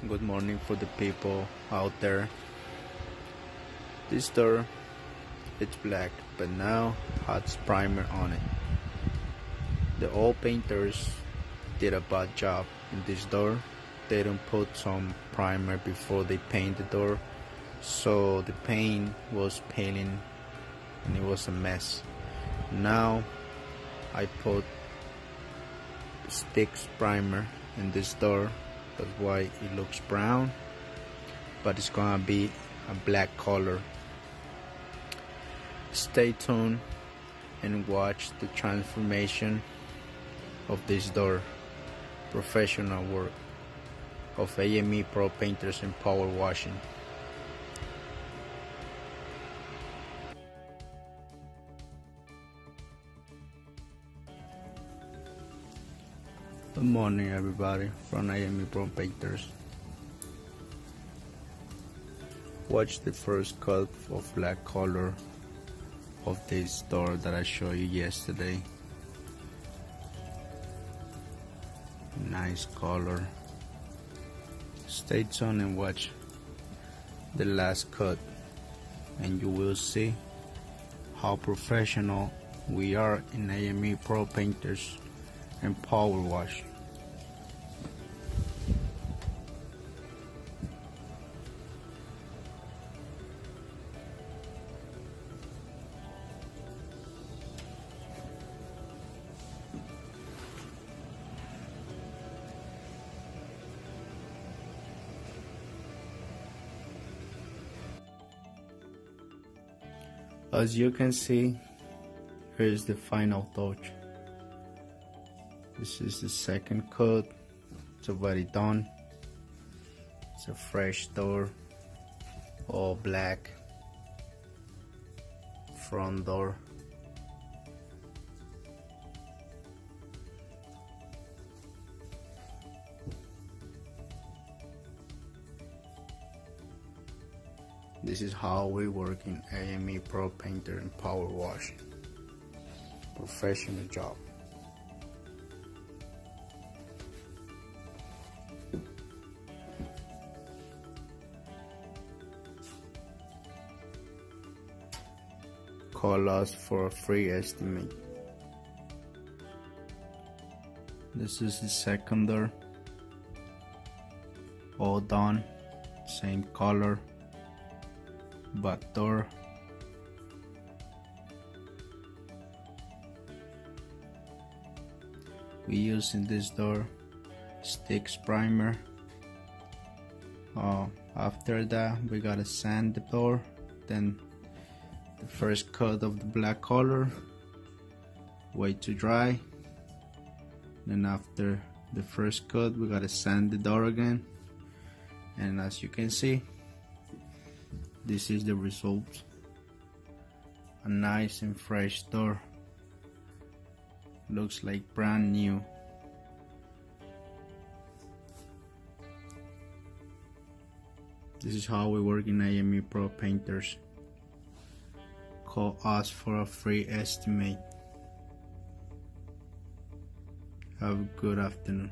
Good morning for the people out there. This door, it's black, but now has primer on it. The old painters did a bad job in this door. They don't put some primer before they paint the door, so the paint was peeling and it was a mess. Now I put sticks primer in this door. That's why it looks brown, but it's gonna be a black color. Stay tuned and watch the transformation of this door. Professional work of AME Pro Painters and Power Washing. Good morning, everybody, from AME Pro Painters. Watch the first cut of black color of this door that I showed you yesterday. Nice color. Stay tuned and watch the last cut, and you will see how professional we are in AME Pro Painters and Power Wash. As you can see, here's the final touch. This is the second coat. It's already done. It's a fresh door, all black. Front door. This is how we work in AME Pro Painter and Power Wash. Professional job. Call us for a free estimate. This is the second door. All done. Same color. Back door. We use in this door sticks primer. After that we gotta sand the door, then the first coat of the black color, wait to dry, then after the first coat we gotta sand the door again, and as you can see, this is the result. A nice and fresh door. Looks like brand new. This is how we work in AME Pro Painters. Call us for a free estimate. Have a good afternoon.